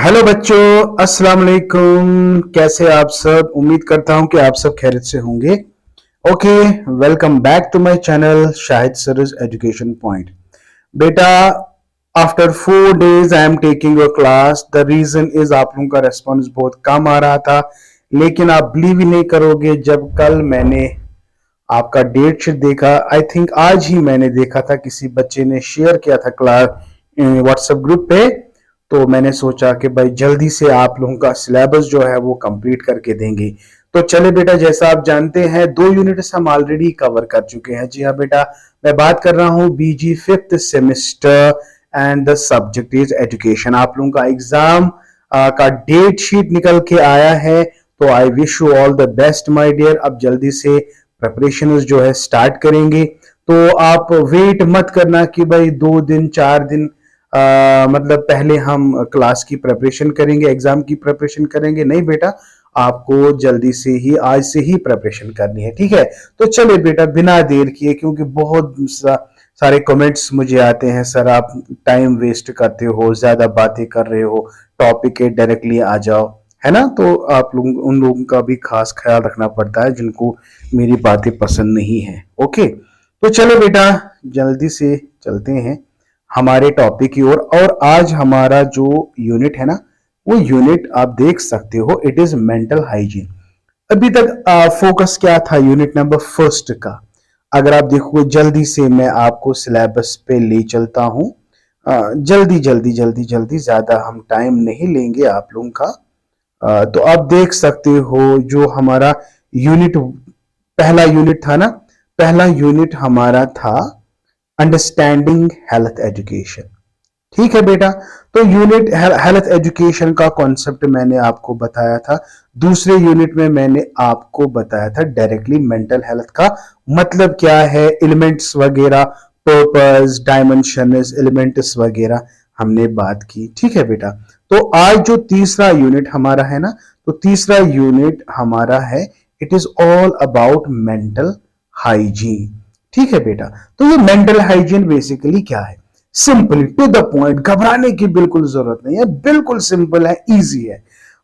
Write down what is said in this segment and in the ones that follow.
Hello बच्चों, अस्सलाम वालेकुम। कैसे आप सब? उम्मीद करता हूं कि आप सब खैरियत से होंगे। Okay, welcome back to my channel Shahid Saraj education point. बेटा, after 4 days I am taking your class. The reason is आप लोगों का रेस्पॉन्स बहुत कम आ रहा था, लेकिन आप बिलीव ही नहीं करोगे, जब कल मैंने आपका डेट शीट देखा, आई थिंक आज ही मैंने देखा था, किसी बच्चे ने शेयर किया था क्लास व्हाट्सएप ग्रुप पे। तो मैंने सोचा कि भाई जल्दी से आप लोगों का सिलेबस जो है वो कंप्लीट करके देंगे। तो चले बेटा, जैसा आप जानते हैं 2 यूनिट्स हम ऑलरेडी कवर कर चुके हैं। जी हाँ बेटा, मैं बात कर रहा हूँ बीजी 5th semester and the subject is education. आप लोगों का एग्जाम का डेट शीट निकल के आया है, तो I wish you all the best my dear. अब जल्दी से प्रिपरेशन जो है स्टार्ट करेंगे। तो आप वेट मत करना कि भाई 2 दिन 4 दिन मतलब पहले हम क्लास की प्रिपरेशन करेंगे, एग्जाम की प्रिपरेशन करेंगे। नहीं बेटा, आपको जल्दी से ही आज से ही प्रिपरेशन करनी है, ठीक है? तो चले बेटा, बिना देर किए, क्योंकि बहुत सारे कमेंट्स मुझे आते हैं, सर आप टाइम वेस्ट करते हो, ज्यादा बातें कर रहे हो, टॉपिक के डायरेक्टली आ जाओ, है ना? तो आप लोग उन लोगों का भी खास ख्याल रखना पड़ता है जिनको मेरी बातें पसंद नहीं है। ओके, तो चलो बेटा, जल्दी से चलते हैं हमारे टॉपिक की ओर। और आज हमारा जो यूनिट है ना, वो यूनिट आप देख सकते हो, इट इज मेंटल हाइजीन। अभी तक फोकस क्या था यूनिट नंबर फर्स्ट का? अगर आप देखो, जल्दी से मैं आपको सिलेबस पे ले चलता हूं। जल्दी जल्दी जल्दी जल्दी, ज्यादा हम टाइम नहीं लेंगे आप लोगों का। तो आप देख सकते हो जो हमारा यूनिट, पहला यूनिट था ना, पहला यूनिट हमारा था अंडरस्टैंडिंग हेल्थ एजुकेशन। ठीक है बेटा, तो यूनिट हेल्थ एजुकेशन का कॉन्सेप्ट मैंने आपको बताया था। दूसरे यूनिट में मैंने आपको बताया था डायरेक्टली मेंटल हेल्थ का मतलब क्या है, एलिमेंट्स वगैरह, पर्पस, डायमेंशंस, एलिमेंट्स वगैरह हमने बात की। ठीक है बेटा, तो आज जो तीसरा यूनिट हमारा है ना, तो तीसरा यूनिट हमारा है, it is all about mental hygiene. ठीक है बेटा, तो ये मेंटल हाइजीन बेसिकली क्या है? सिंपल टू द पॉइंट, घबराने की बिल्कुल जरूरत नहीं है, बिल्कुल सिंपल है, इजी है।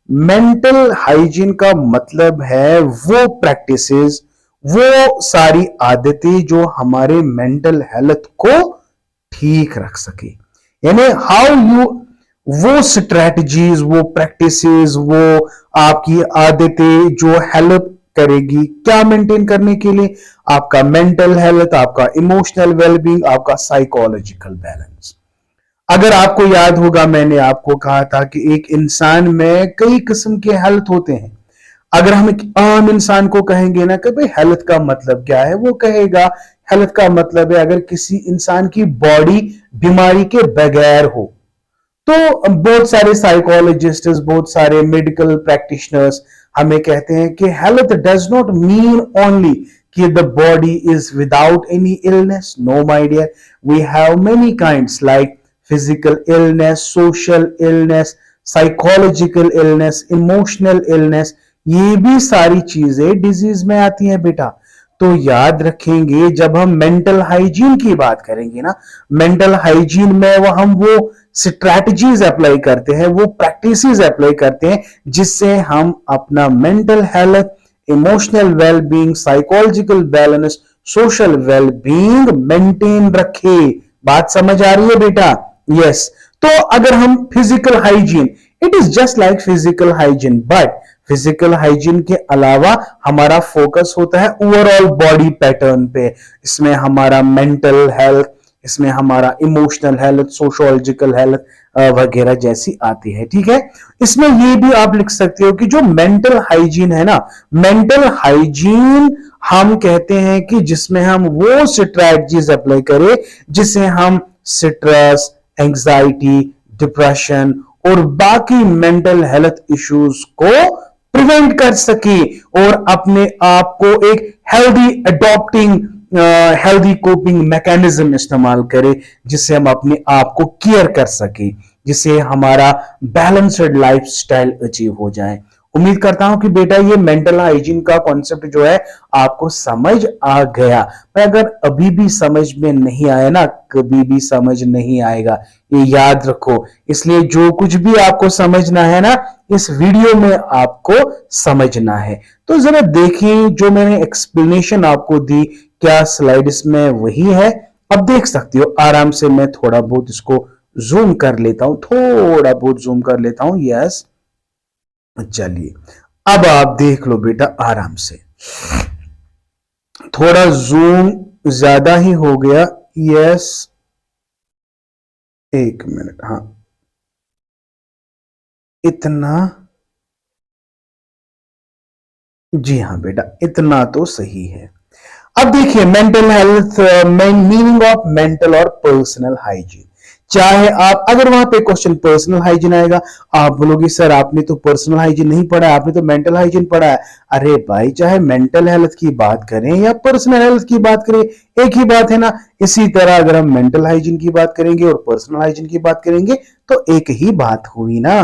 मेंटल हाइजीन का मतलब है वो प्रैक्टिसेस, वो सारी आदतें जो हमारे मेंटल हेल्थ को ठीक रख सके। यानी हाउ यू, वो स्ट्रेटजीज, वो प्रैक्टिसेस, वो आपकी आदतें जो हेल्प करेगी क्या मेंटेन करने के लिए? आपका मेंटल हेल्थ, आपका इमोशनल वेलबींग, आपका साइकोलॉजिकल बैलेंस। अगर आपको याद होगा, मैंने आपको कहा था कि एक इंसान में कई किस्म के हेल्थ होते हैं। अगर हम एक आम इंसान को कहेंगे ना कि भाई हेल्थ का मतलब क्या है, वो कहेगा हेल्थ का मतलब है अगर किसी इंसान की बॉडी बीमारी के बगैर हो। तो बहुत सारे साइकोलॉजिस्ट्स, बहुत सारे मेडिकल प्रैक्टिशनर्स हमें कहते हैं कि health does not mean only कि the body is without any illness. No my dear, we have many kinds like physical illness, social illness, psychological illness, emotional illness. ये भी सारी चीजें डिजीज में आती हैं बेटा। तो याद रखेंगे, जब हम मेंटल हाइजीन की बात करेंगे ना, मेंटल हाइजीन में हम वो स्ट्रैटेजीज अप्लाई करते हैं, वो प्रैक्टिसेस अप्लाई करते हैं जिससे हम अपना mental health, emotional wellbeing, psychological balance, social wellbeing maintain रखे। बात समझ आ रही है बेटा? यस। तो अगर हम physical hygiene, it is just like physical hygiene, but physical hygiene के अलावा हमारा फोकस होता है ओवरऑल बॉडी पैटर्न पे। इसमें हमारा मेंटल हेल्थ, इसमें हमारा इमोशनल हेल्थ, सोशोलॉजिकल हेल्थ वगैरह जैसी आती है। ठीक है, इसमें ये भी आप लिख सकते हो कि जो मेंटल हाइजीन है ना, मेंटल हाइजीन हम कहते हैं कि जिसमें हम वो स्ट्रैटेजीज अप्लाई करें जिससे हम स्ट्रेस, एंजाइटी, डिप्रेशन और बाकी मेंटल हेल्थ इश्यूज को प्रिवेंट कर सके और अपने आप को एक healthy adopting, healthy coping mechanism इस्तेमाल करें जिससे हम अपने आप को केयर कर सके, जिससे हमारा बैलेंस्ड लाइफस्टाइल अचीव हो जाए। उम्मीद करता हूं कि बेटा ये मेंटल हाइजीन का कॉन्सेप्ट जो है आपको समझ आ गया। पर अगर अभी भी समझ में नहीं आया ना, कभी भी समझ नहीं आएगा, ये याद रखो। इसलिए जो कुछ भी आपको समझना है ना, इस वीडियो में आपको समझना है। तो जरा देखिए, जो मैंने एक्सप्लेनेशन आपको दी, क्या स्लाइड्स में वही है? अब देख सकते हो आराम से। मैं थोड़ा बहुत इसको जूम कर लेता हूं, थोड़ा बहुत जूम कर लेता हूं। यस, चलिए अब आप देख लो बेटा आराम से। थोड़ा जूम ज्यादा ही हो गया। यस, एक मिनट। हाँ, इतना। जी हाँ बेटा, इतना तो सही है। अब देखिए mental health, meaning of mental और पर्सनल हाइजीन। चाहे आप, अगर वहां पे क्वेश्चन पर्सनल हाइजीन आएगा, आप बोलोगे सर आपने तो पर्सनल हाइजीन नहीं पढ़ा है, आपने तो मेंटल हाइजीन पढ़ा है। अरे भाई, चाहे मेंटल हेल्थ की बात करें या पर्सनल हेल्थ की बात करें, एक ही बात है ना। इसी तरह अगर हम मेंटल हाइजीन की बात करेंगे और पर्सनल हाइजीन की बात करेंगे तो एक ही बात हुई ना।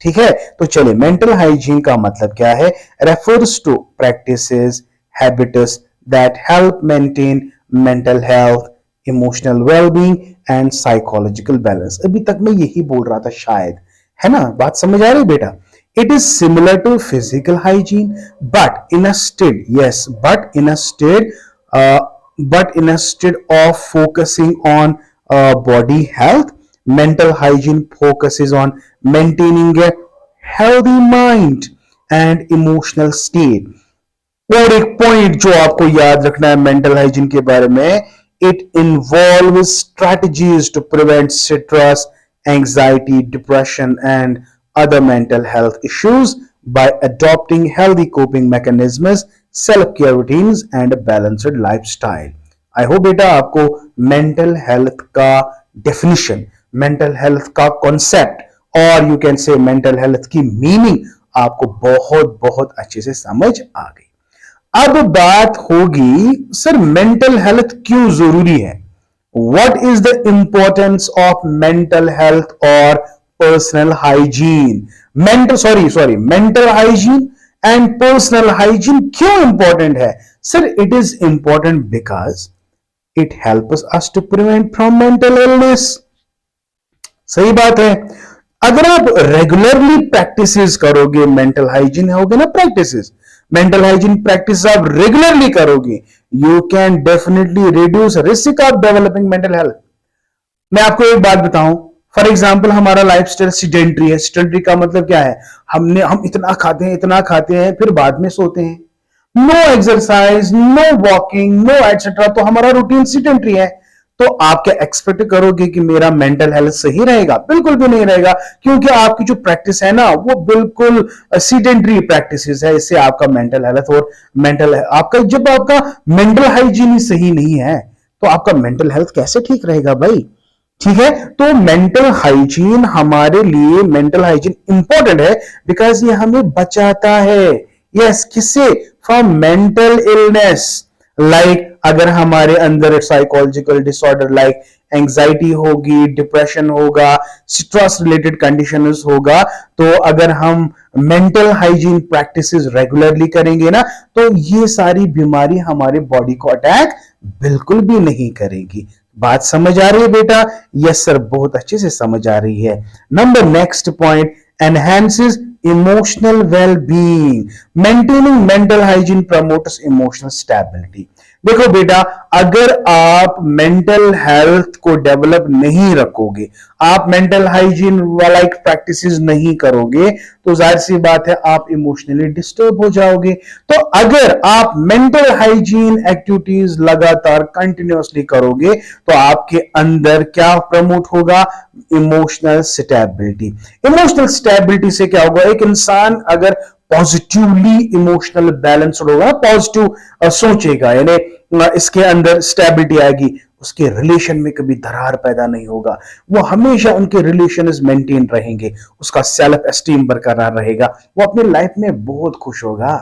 ठीक है, तो चलिए, मेंटल हाइजीन का मतलब क्या है? Refers to practices, habits that help maintain mental health, emotional well-being and psychological balance। अभी तक मैं यही बोल रहा था शायद, है ना? बात समझ आ रही बेटा? It is similar to physical hygiene, but in a state, yes, uh, but instead of focusing on body health, mental hygiene focuses on maintaining a healthy mind and emotional state। और एक पॉइंट जो आपको याद रखना है mental hygiene के बारे में, it involve strategies to prevent stress, anxiety, depression and other mental health issues by adopting healthy coping mechanisms, self-care routines and a balanced lifestyle। I hope बेटा आपको मेंटल हेल्थ का डेफिनेशन, मेंटल हेल्थ का concept और you can say mental health की meaning आपको बहुत बहुत अच्छे से समझ आ गई। अब बात होगी सर मेंटल हेल्थ क्यों जरूरी है? What is the importance of mental health और personal hygiene? Mental hygiene and personal hygiene क्यों इंपॉर्टेंट है? Sir it is important because it helps us to prevent from mental illness. सही बात है। अगर आप रेगुलरली प्रैक्टिसेस करोगे, मेंटल हाइजीन होगे ना प्रैक्टिसेस, मेंटल हाइजीन प्रैक्टिस आप रेगुलरली करोगे, you can definitely reduce risk of developing mental health. मैं आपको एक बात बताऊं, फॉर एग्जाम्पल हमारा लाइफ स्टाइल सिडेंट्री है। सिडेंट्री का मतलब क्या है? हम इतना खाते हैं फिर बाद में सोते हैं, no exercise, no walking, no etcetera, तो हमारा रूटीन सिडेंट्री है। तो आप क्या एक्सपेक्ट करोगे कि मेरा मेंटल हेल्थ सही रहेगा? बिल्कुल भी नहीं रहेगा, क्योंकि आपकी जो प्रैक्टिस है ना वो बिल्कुल सीडेंटरी प्रैक्टिसेस है। इससे आपका मेंटल हेल्थ और जब आपका मेंटल हाइजीन ही सही नहीं है तो आपका मेंटल हेल्थ कैसे ठीक रहेगा भाई? ठीक है, तो मेंटल हाइजीन हमारे लिए, मेंटल हाइजीन इंपॉर्टेंट है बिकॉज ये हमें बचाता है। यस, किससे? From mental illness. लाइक अगर हमारे अंदर साइकोलॉजिकल डिसऑर्डर लाइक एंजाइटी होगी, डिप्रेशन होगा, स्ट्रेस रिलेटेड कंडीशंस होगा, तो अगर हम मेंटल हाइजीन प्रैक्टिसेस रेगुलरली करेंगे ना तो ये सारी बीमारी हमारे बॉडी को अटैक बिल्कुल भी नहीं करेगी। बात समझ आ रही है बेटा? यस सर, बहुत अच्छे से समझ आ रही है। Number next point, enhances emotional well-being. Maintaining mental hygiene promotes emotional stability. देखो बेटा, अगर आप मेंटल हेल्थ को डेवलप नहीं रखोगे, आप मेंटल हाइजीन वाला प्रैक्टिसेस नहीं करोगे, तो जाहिर सी बात है आप इमोशनली डिस्टर्ब हो जाओगे। तो अगर आप मेंटल हाइजीन एक्टिविटीज लगातार कंटिन्यूअसली करोगे तो आपके अंदर क्या प्रमोट होगा? Emotional stability. इमोशनल स्टेबिलिटी से क्या होगा? एक इंसान अगर पॉजिटिवली इमोशनल बैलेंस होगा, पॉजिटिव सोचेगा, यानी इसके अंदर स्टेबिलिटी आएगी, उसके रिलेशन में कभी दरार पैदा नहीं होगा, वो हमेशा उनके रिलेशन मेंटेन रहेंगे, उसका सेल्फ एस्टीम बरकरार रहेगा, वो अपनी लाइफ में बहुत खुश होगा।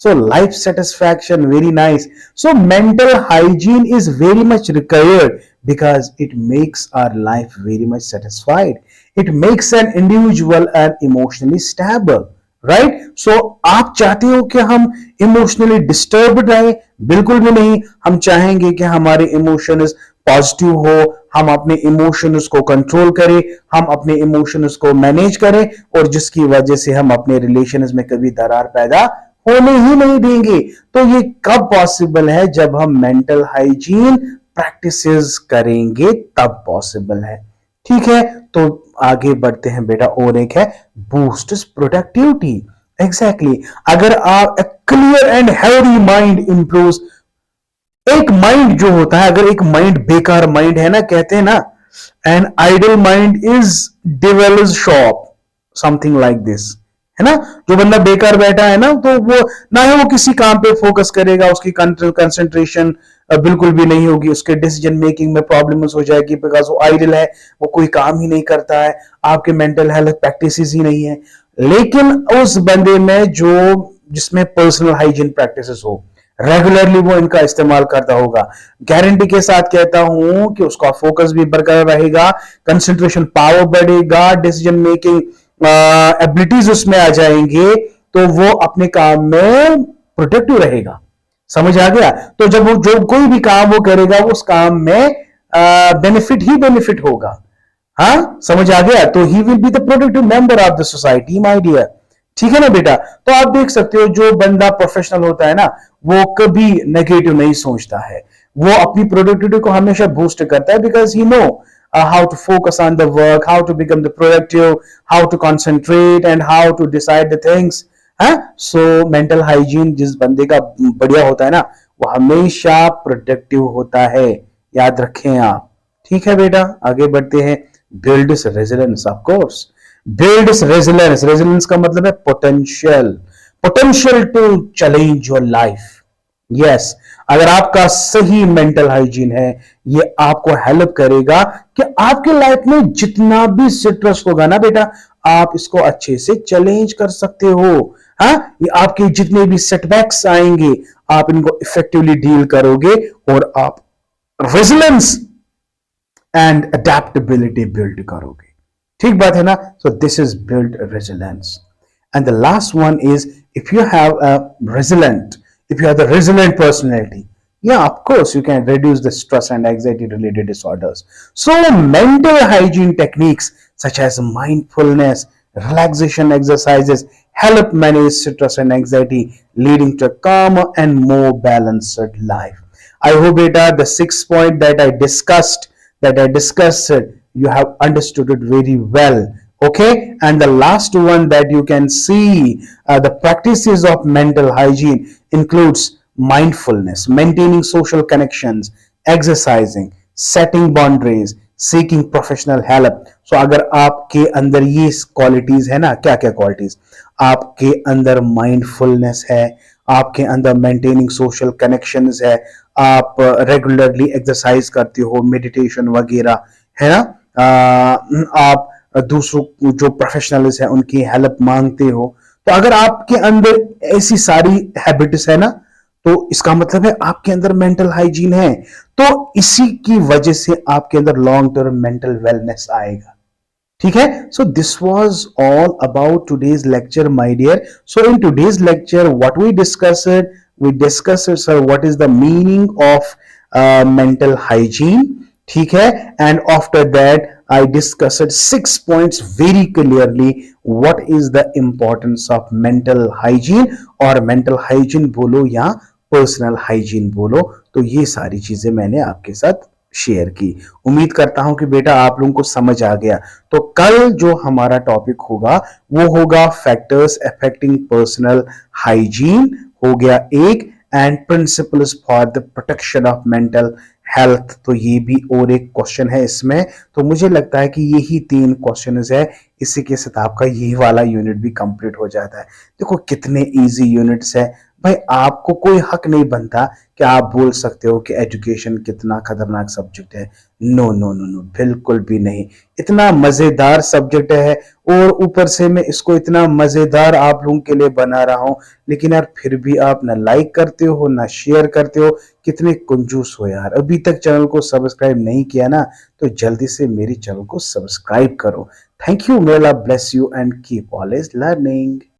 So life satisfaction, very nice. So mental hygiene is very much required because it makes our life very much satisfied. It makes an individual and emotionally stable, right. So आप चाहते हो कि हम इमोशनली डिस्टर्ब रहे? बिल्कुल भी नहीं। हम चाहेंगे कि हमारे इमोशंस पॉजिटिव हो, हम अपने इमोशंस को कंट्रोल करें, हम अपने इमोशंस को मैनेज करें, और जिसकी वजह से हम अपने रिलेशंस में कभी दरार पैदा होने ही नहीं देंगे। तो ये कब पॉसिबल है? जब हम मेंटल हाइजीन प्रैक्टिसेस करेंगे तब पॉसिबल है। ठीक है, तो आगे बढ़ते हैं बेटा। और एक है बूस्ट प्रोडक्टिविटी। एग्जैक्टली, अगर आप clear and healthy mind improves. एक माइंड जो होता है, अगर एक माइंड बेकार माइंड है ना, कहते हैं ना, an idle mind is devil's shop, something like this, है ना। जो बंदा बेकार बैठा है ना, तो वो ना ही वो किसी काम पे फोकस करेगा, उसकी कंसंट्रेशन बिल्कुल भी नहीं होगी, उसके डिसीजन मेकिंग में प्रॉब्लम्स हो जाएगी, बिकॉज वो आइडल है, वो कोई काम ही नहीं करता है, आपके मेंटल हेल्थ प्रैक्टिसेस ही नहीं है। लेकिन उस बंदे में जो जिसमें पर्सनल हाइजीन प्रैक्टिसेस हो, रेगुलरली वो इनका इस्तेमाल करता होगा, गारंटी के साथ कहता हूं कि उसका फोकस भी बरकरार रहेगा, कंसंट्रेशन पावर बढ़ेगा, डिसीजन मेकिंग एबिलिटीज उसमें आ जाएंगे, तो वो अपने काम में प्रोडक्टिव रहेगा। समझ आ गया? तो जब वो जो कोई भी काम वो करेगा, वो उस काम में बेनिफिट ही बेनिफिट होगा। हाँ, समझ आ गया? तो he will be the productive member of the society, my dear. ठीक है ना बेटा? तो आप देख सकते हो, जो बंदा प्रोफेशनल होता है ना, वो कभी नेगेटिव नहीं सोचता है, वो अपनी प्रोडक्टिविटी को हमेशा बूस्ट करता है, because he know how to focus on the work, how to become the productive, how to concentrate and how to decide the things. So mental hygiene जिस बंदे का बढ़िया होता है ना, वो हमेशा प्रोडक्टिव होता है, याद रखें आप। ठीक है बेटा, आगे बढ़ते हैं। Builds resilience, of course. Builds resilience, resilience का मतलब है potential, potential to challenge your life. Yes, अगर आपका सही मेंटल हाइजीन है, ये आपको हेल्प करेगा कि आपके लाइफ में जितना भी स्ट्रेस होगा ना बेटा, आप इसको अच्छे से चैलेंज कर सकते हो। हाँ, ये आपके जितने भी सेटबैक्स आएंगे, आप इनको इफेक्टिवली डील करोगे, और आप रेजिलेंस एंड अडेप्टेबिलिटी बिल्ड करोगे। ठीक बात है ना? So this is build resilience. And the last one is, if you have a resilient, if you have the resilient personality, yeah, of course you can reduce the stress and anxiety related disorders. So mental hygiene techniques such as mindfulness, relaxation exercises help manage stress and anxiety, leading to a calmer and more balanced life. I hope beta the 6 point that I discussed, you have understood it very well. Okay, and the last one that you can see, the practices of mental hygiene includes mindfulness, maintaining social connections, exercising, setting boundaries, seeking professional help. So अगर आपके अंदर ये qualities है ना, क्या क्या qualities आपके अंदर? माइंडफुलनेस है, आपके अंदर मेंटेनिंग सोशल कनेक्शंस है, आप रेगुलरली एक्सरसाइज करते हो, मेडिटेशन वगैरह, है ना, आप दूसरों जो प्रोफेशनल्स हैं उनकी हेल्प मांगते हो। तो अगर आपके अंदर ऐसी सारी हैबिट्स है ना, तो इसका मतलब है आपके अंदर मेंटल हाइजीन है। तो इसी की वजह से आपके अंदर लॉन्ग टर्म मेंटल वेलनेस आएगा। ठीक है? So this was all about today's lecture my dear. So in today's lecture what we discussed sir, what is the meaning of mental hygiene. ठीक है? And after that I discussed 6 points very clearly. What is the importance of mental hygiene, और mental hygiene बोलो या personal hygiene बोलो, तो ये सारी चीजें मैंने आपके साथ शेयर की। उम्मीद करता हूं कि बेटा आप लोगों को समझ आ गया। तो कल जो हमारा टॉपिक होगा वो होगा फैक्टर्स अफेक्टिंग पर्सनल हाइजीन, हो गया एक, and principles for the protection of mental health. तो ये भी और एक क्वेश्चन है इसमें। तो मुझे लगता है कि यही 3 क्वेश्चन है, इसी के साथ आपका यही वाला यूनिट भी कंप्लीट हो जाता है। देखो कितने इजी यूनिट्स है भाई, आपको कोई हक नहीं बनता कि आप बोल सकते हो कि एजुकेशन कितना खतरनाक सब्जेक्ट है। नो नो नो नो, बिल्कुल भी नहीं। इतना मजेदार सब्जेक्ट है, और ऊपर से मैं इसको इतना मजेदार आप लोगों के लिए बना रहा हूं, लेकिन यार फिर भी आप ना लाइक करते हो ना शेयर करते हो। कितने कंजूस हो यार। अभी तक चैनल को सब्सक्राइब नहीं किया ना, तो जल्दी से मेरी चैनल को सब्सक्राइब करो। Thank you, may Allah bless you and keep always learning.